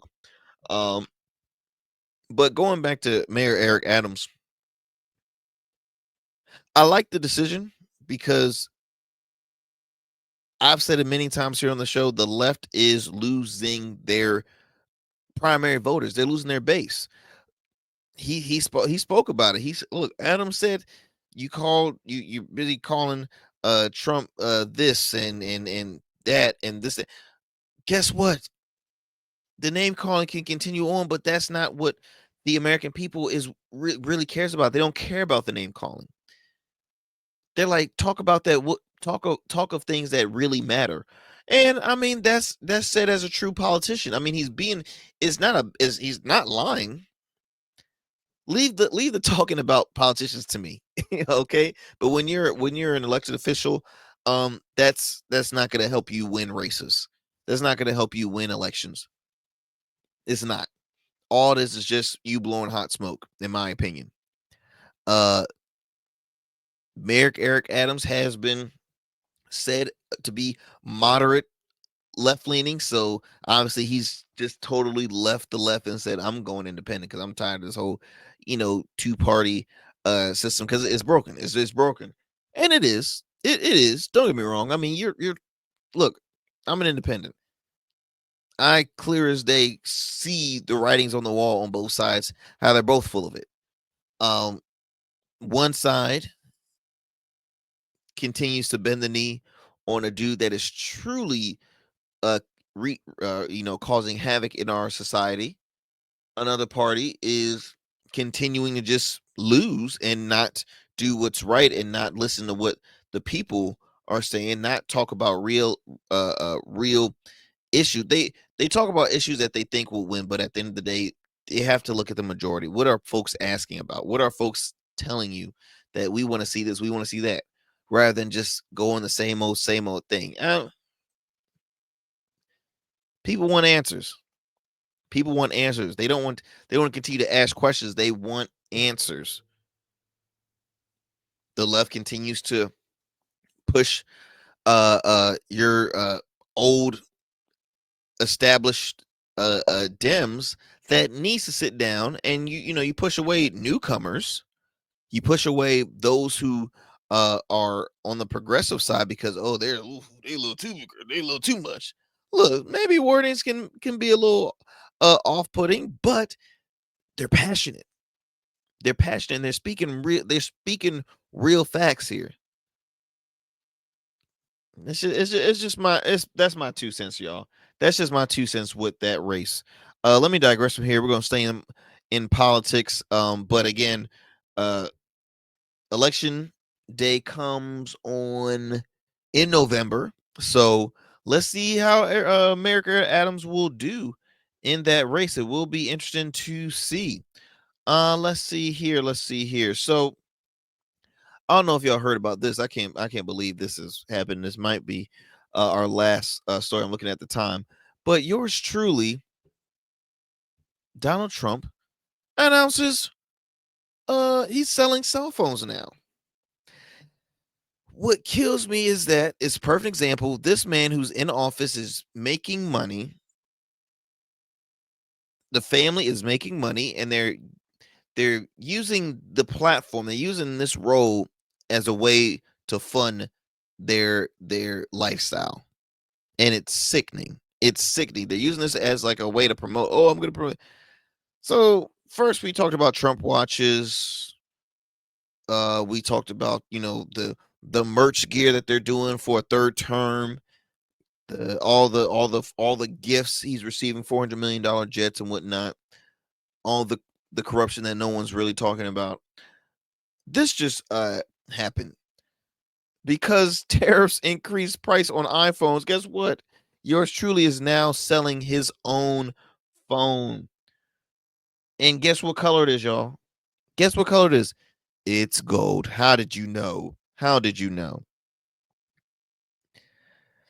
But going back to Mayor Eric Adams, I like the decision because I've said it many times here on the show. The left is losing their primary voters. They're losing their base. He spoke about it. Look, Adams said you busy calling Trump this and that and this. Guess what? The name calling can continue on, but that's not what the American people really cares about. They don't care about the name calling. They're like, talk about that. Talk of things that really matter. And I mean, that's said as a true politician. I mean, he's not lying. Leave the talking about politicians to me. Okay. But when you're an elected official, that's not going to help you win races. That's not going to help you win elections. It's not. All this is just you blowing hot smoke, in my opinion. Mayor Eric Adams has been said to be moderate left-leaning, so obviously he's just totally left the left and said, I'm going independent because I'm tired of this whole, two-party system, because it's broken. It's broken. And it is. It is. Don't get me wrong. I mean, you're look, I'm an independent. I clear as day see the writings on the wall on both sides, how they're both full of it. One side continues to bend the knee on a dude that is truly causing havoc in our society. Another party is continuing to just lose and not do what's right and not listen to what the people are saying, not talk about real issue. They talk about issues that they think will win, but at the end of the day, they have to look at the majority. What are folks asking about? What are folks telling you that we want to see this, we want to see that, rather than just going the same old thing? People want answers. People want answers. They don't want to continue to ask questions. They want answers. The left continues to push your old established Dems that needs to sit down, and you push away newcomers. You push away those who are on the progressive side because they a little too much. Look, maybe wordings can be a little off-putting, but they're passionate. They're passionate. And they're speaking real facts here. That's my 2 cents, y'all. That's just my 2 cents with that race. Let me digress from here. We're gonna stay in politics. But again, election day comes in November, so let's see how Mayor Adams will do in that race. It will be interesting to see. Let's see here. So I don't know if y'all heard about this. I can't believe this has happened. This might be our last story I'm looking at the time. But yours truly, Donald Trump, announces he's selling cell phones now. What kills me is that it's a perfect example. This man who's in office is making money. The family is making money, and they're using the platform. They're using this role as a way to fund their lifestyle, and it's sickening. It's sickening. They're using this as like a way to promote. Oh, I'm going to promote. So first, we talked about Trump watches. We talked about, the merch gear that they're doing for a third term, all the gifts he's receiving, $400 million jets and whatnot, all the corruption that no one's really talking about. This just happened because tariffs increased price on iPhones. Guess what? Yours truly is now selling his own phone. And guess what color it is, y'all? Guess what color it is? It's gold. How did you know? How did you know?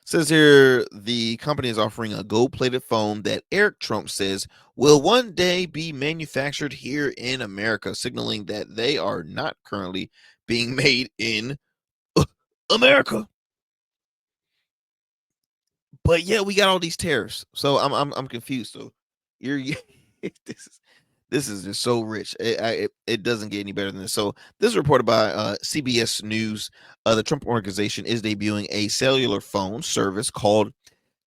Says here the company is offering a gold-plated phone that Eric Trump says will one day be manufactured here in America, signaling that they are not currently being made in America. But yeah, we got all these tariffs, so I'm confused. So you're this is just so rich. It doesn't get any better than this. So this is reported by CBS News. The Trump organization is debuting a cellular phone service called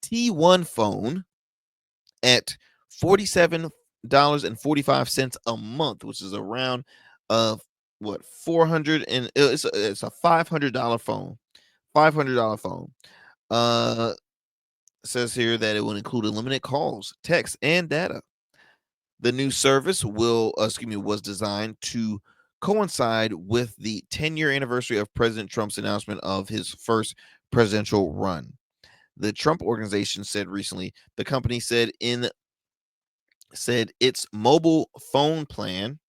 T1 Phone at $47.45 a month, which is around what 400 and it's a $500 phone. $500 phone. Says here that it will include unlimited calls, text, and data. The new service was designed to coincide with the 10-year anniversary of President Trump's announcement of his first presidential run. The Trump organization said recently the company said its mobile phone plan,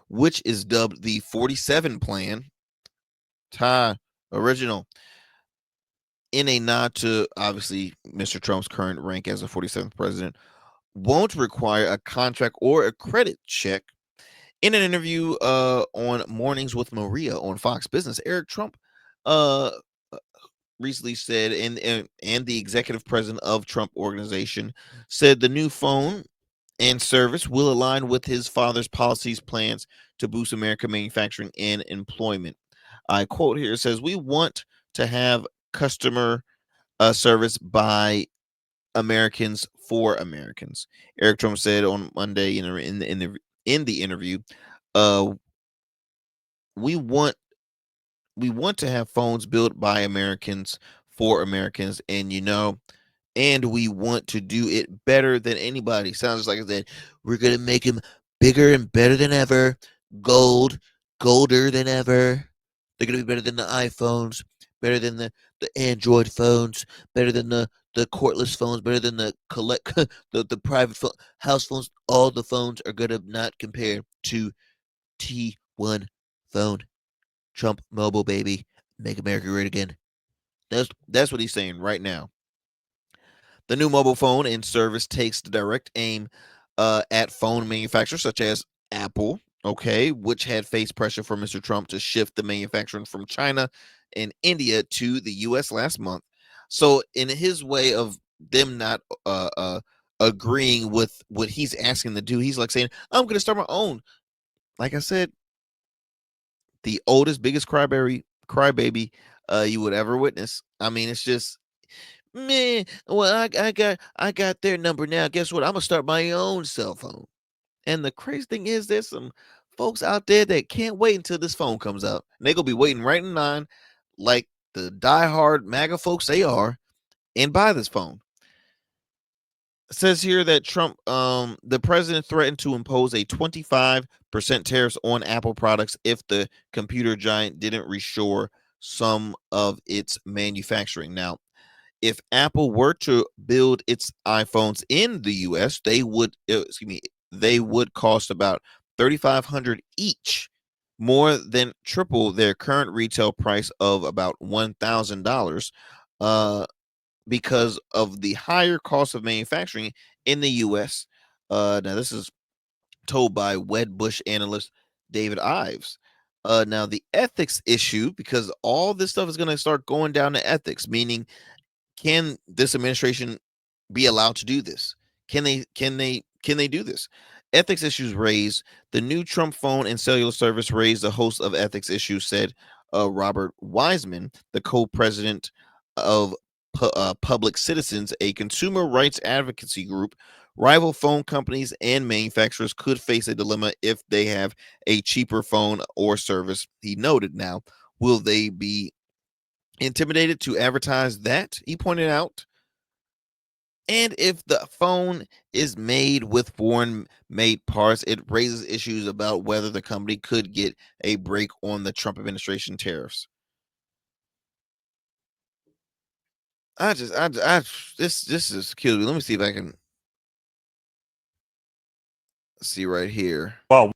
which is dubbed the 47 plan, original, in a nod to obviously Mr. Trump's current rank as the 47th president, won't require a contract or a credit check. In an interview on Mornings with Maria on Fox Business, Eric Trump recently said, and the executive president of Trump Organization said the new phone and service will align with his father's policies plans to boost American manufacturing and employment. I quote here, it says, "We want to have customer service by Americans for Americans." Eric Trump said on Monday in the interview, we want to have phones built by Americans for Americans, and we want to do it better than anybody. Sounds like I said, we're gonna make them bigger and better than ever, golder than ever. They're gonna be better than the iPhones, better than the Android phones, better than the cordless phones, better than the the private house phones. All the phones are gonna not compare to T1 phone. Trump mobile, baby. Make America great again. That's what he's saying right now. The new mobile phone and service takes the direct aim at phone manufacturers such as Apple, which had faced pressure from Mr. Trump to shift the manufacturing from China and India to the U.S. last month. So in his way of them not agreeing with what he's asking to do, he's like saying, I'm going to start my own. Like I said, the oldest, biggest crybaby you would ever witness. I mean, it's just, man, well, I got their number now. Guess what? I'm going to start my own cell phone. And the crazy thing is, there's some folks out there that can't wait until this phone comes out. And they're going to be waiting right in line like the diehard MAGA folks they are, and buy this phone. It says here that Trump, the president threatened to impose a 25% tariffs on Apple products if the computer giant didn't reshore some of its manufacturing. Now, if Apple were to build its iPhones in the U.S., they would cost about $3,500 each, more than triple their current retail price of about $1,000, because of the higher cost of manufacturing in the U.S. Now, this is told by Wedbush analyst David Ives. Now, the ethics issue, because all this stuff is going to start going down to ethics, meaning, can this administration be allowed to do this? Can they do this? Ethics issues raised. The new Trump phone and cellular service raised a host of ethics issues, said Robert Wiseman, the co-president of Public Citizens, a consumer rights advocacy group. Rival phone companies and manufacturers could face a dilemma if they have a cheaper phone or service. He noted, now, will they be intimidated to advertise that? He pointed out. And if the phone is made with foreign-made parts, it raises issues about whether the company could get a break on the Trump administration tariffs. This is killing me. Let me see if I can see right here.
Well,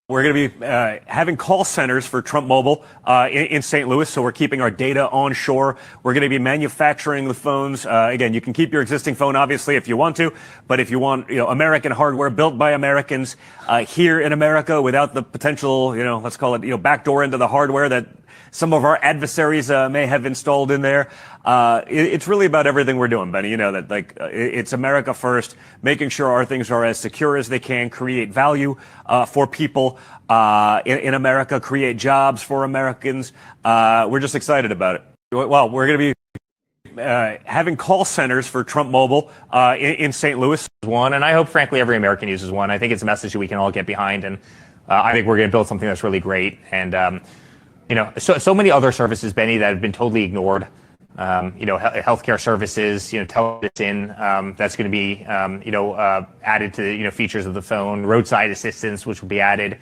we're going to be having call centers for Trump Mobile in St. Louis, so we're keeping our data onshore. We're going to be manufacturing the phones. Again, you can keep your existing phone, obviously, if you want to, but if you want, American hardware built by Americans here in America without the potential, let's call it, backdoor into the hardware that some of our adversaries may have installed in there. It's really about everything we're doing, Benny. You know that, it's America first, making sure our things are as secure as they can, create value for people in America, create jobs for Americans. We're just excited about it. Well, we're going to be having call centers for Trump Mobile in St. Louis.
One, and I hope, frankly, every American uses one. I think it's a message that we can all get behind, and I think we're going to build something that's really great. And so many other services, Benny, that have been totally ignored. Healthcare services, telemedicine, that's going to be, added to, features of the phone, roadside assistance, which will be added.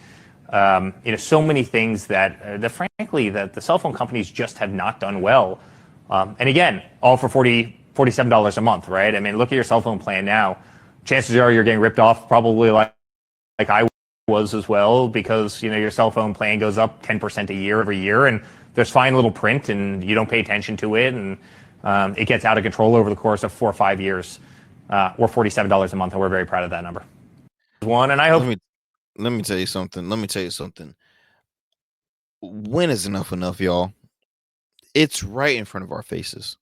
So many things that frankly, that the cell phone companies just have not done well. And again, all for $47 a month, right? I mean, look at your cell phone plan now. Chances are you're getting ripped off probably like I was as well, because your cell phone plan goes up 10% a year every year, and there's fine little print and you don't pay attention to it, and it gets out of control over the course of 4 or 5 years, or $47 a month, and we're very proud of that number. One, and I hope.
Let me tell you something. When is enough, y'all? It's right in front of our faces.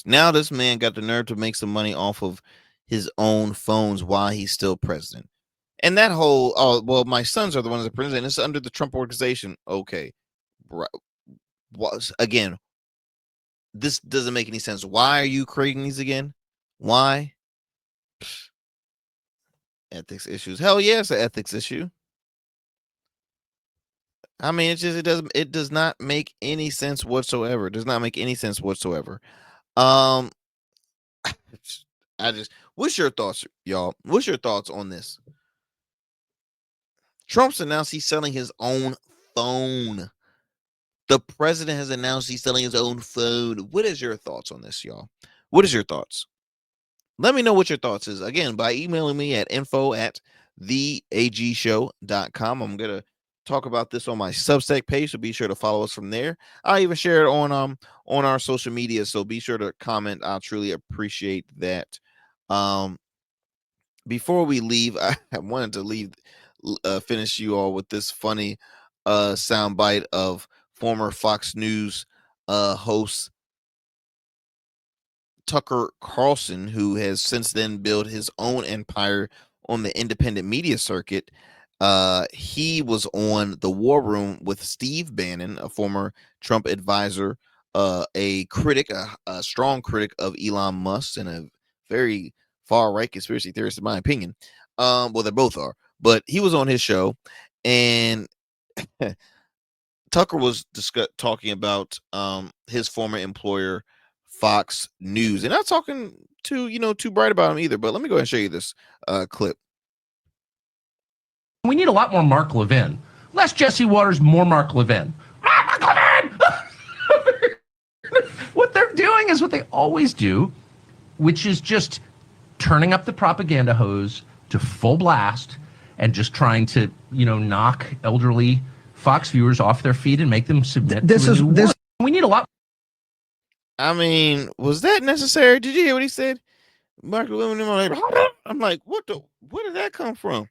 Now this man got the nerve to make some money off of his own phones while he's still president. And that whole, my sons are the ones that are president. It's under the Trump organization. Okay. Again, this doesn't make any sense. Why are you creating these again? Why? Ethics issues. Hell yeah, it's an ethics issue. I mean, it does not make any sense whatsoever. What's your thoughts, y'all? What's your thoughts on this? Trump's announced he's selling his own phone. The president has announced he's selling his own phone. What is your thoughts on this, y'all? What is your thoughts? Let me know what your thoughts is. Again, by emailing me at info@theagshow.com. I'm going to talk about this on my Substack page, so be sure to follow us from there. I'll even share it on our social media, so be sure to comment. I'll truly appreciate that. Before we leave, I wanted to finish you all with this funny soundbite of former Fox News host Tucker Carlson, who has since then built his own empire on the independent media circuit. He was on The War Room with Steve Bannon, a former Trump advisor, a critic, a strong critic of Elon Musk, and a very far-right conspiracy theorist, in my opinion. Well, they both are. But he was on his show, and Tucker was talking about his former employer, Fox News. And not talking too bright about him either, but let me go ahead and show you this clip.
We need a lot more Mark Levin. Less Jesse Waters, more Mark Levin. Mark Levin! What they're doing is what they always do, which is just turning up the propaganda hose to full blast and just trying to, knock elderly Fox viewers off their feet and make them submit to a new war. We need a lot.
I mean, was that necessary? Did you hear what he said? Mark Levin, I'm like, where did that come from?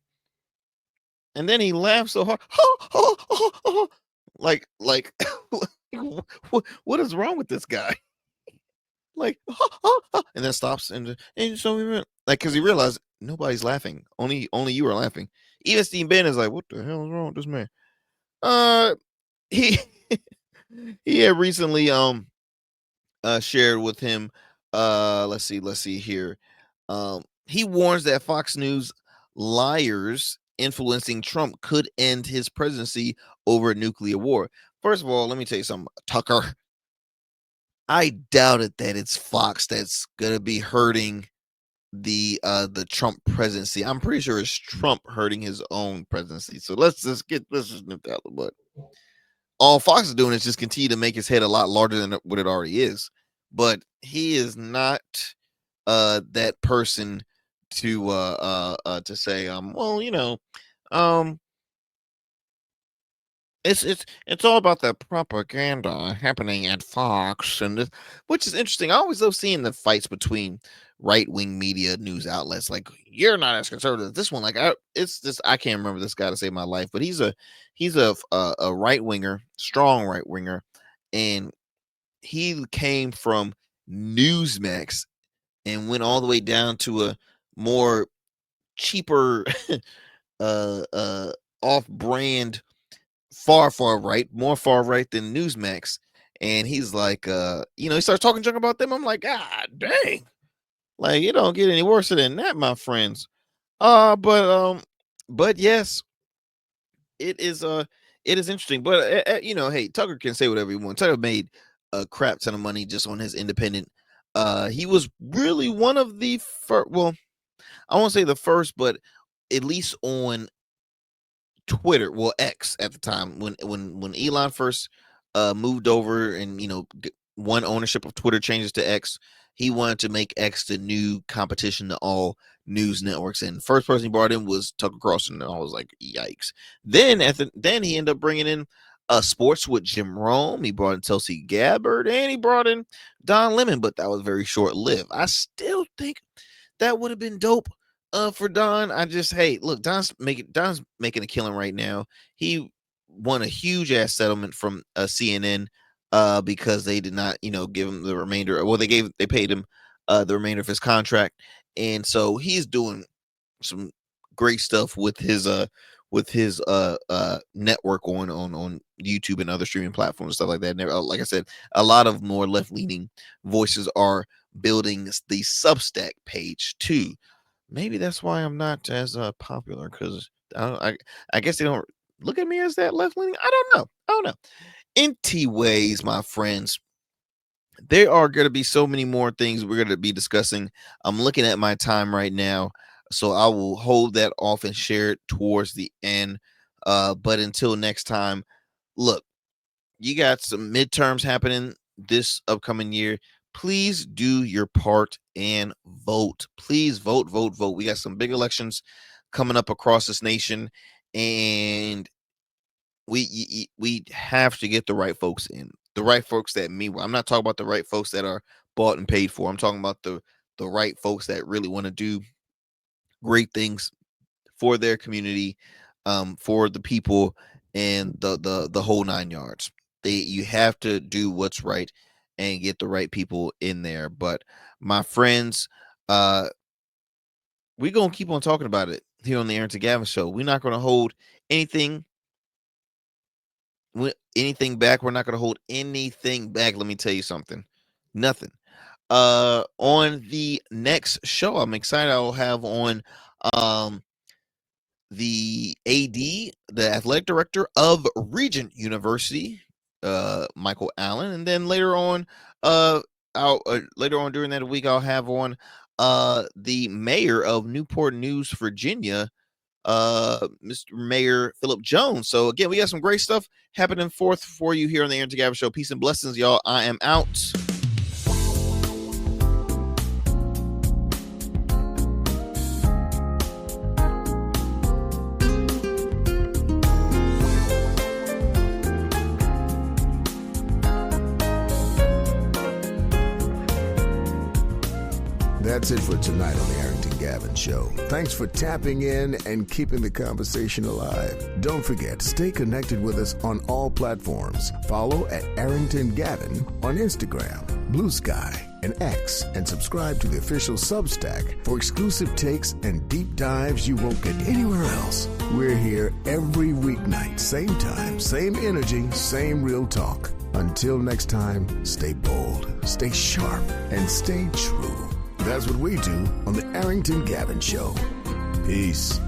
And then he laughed so hard. Like, what is wrong with this guy? And then stops and so because he realized nobody's laughing. Only you are laughing. Even Steve Bannon is like, what the hell is wrong with this man? he had recently shared with him. Let's see here. He warns that Fox News liars influencing Trump could end his presidency over a nuclear war. First of all, let me tell you something, Tucker. I doubted that it's Fox that's gonna be hurting the Trump presidency. I'm pretty sure it's Trump hurting his own presidency. So let's just nip that out of the bud. All Fox is doing is just continue to make his head a lot larger than what it already is. But he is not that person to say it's all about the propaganda happening at Fox, and which is interesting. I always love seeing the fights between right-wing media news outlets. Like, you're not as conservative as this one. Like, I can't remember this guy to save my life, but he's a right-winger, strong right-winger, and he came from Newsmax and went all the way down to a more cheaper off-brand far right, more far right than Newsmax. And he's like, he starts talking junk about them. I'm like, God dang, like, you don't get any worse than that, my friends. But yes, it is interesting. But hey, Tucker can say whatever he wants. Tucker made a crap ton of money just on his independent. He was really one of the first. Well, I won't say the first, but at least on Twitter, well, X at the time, when Elon first moved over and won ownership of Twitter, changes to X, he wanted to make X the new competition to all news networks, and first person he brought in was Tucker Carlson, and I was like, yikes. Then he ended up bringing in sports with Jim Rome. He brought in Tulsi Gabbard, and he brought in Don Lemon, but that was very short lived. I still think that would have been dope for Don. Look, Don's making a killing right now. He won a huge ass settlement from CNN because they did not, give him the remainder. Well, they paid him the remainder of his contract, and so he's doing some great stuff with his network on YouTube and other streaming platforms and stuff like that. And like I said, a lot of more left-leaning voices are building the Substack page too. Maybe that's why I'm not as popular, because I guess they don't look at me as that left-leaning. I don't know. Anyways, my friends, there are going to be so many more things we're going to be discussing. I'm looking at my time right now, so I will hold that off and share it towards the end. But until next time, look, you got some midterms happening this upcoming year. Please do your part and vote. Please vote. We got some big elections coming up across this nation, and we have to get the right folks in. The right folks that mean. I'm not talking about the right folks that are bought and paid for. I'm talking about the right folks that really want to do great things for their community, for the people, and the whole 9 yards. You have to do what's right and get the right people in there. But my friends, we're gonna keep on talking about it here on the Arrington Gavin Show. We're not gonna hold anything back. We're not gonna hold anything back. Let me tell you something. Nothing. On the next show, I'm excited. I will have on the AD, the athletic director of Regent University, Michael Allen, and then later on during that week, I'll have on the mayor of Newport News, Virginia, Mr. Mayor Philip Jones. So again, we got some great stuff happening forth for you here on the Arrington Gavin Show. Peace and blessings, y'all. I am out.
That's it for tonight on the Arrington Gavin Show. Thanks for tapping in and keeping the conversation alive. Don't forget, stay connected with us on all platforms. Follow at Arrington Gavin on Instagram, Blue Sky, and X, and subscribe to the official Substack for exclusive takes and deep dives you won't get anywhere else. We're here every weeknight, same time, same energy, same real talk. Until next time, stay bold, stay sharp, and stay true. That's what we do on the Arrington Gavin Show. Peace.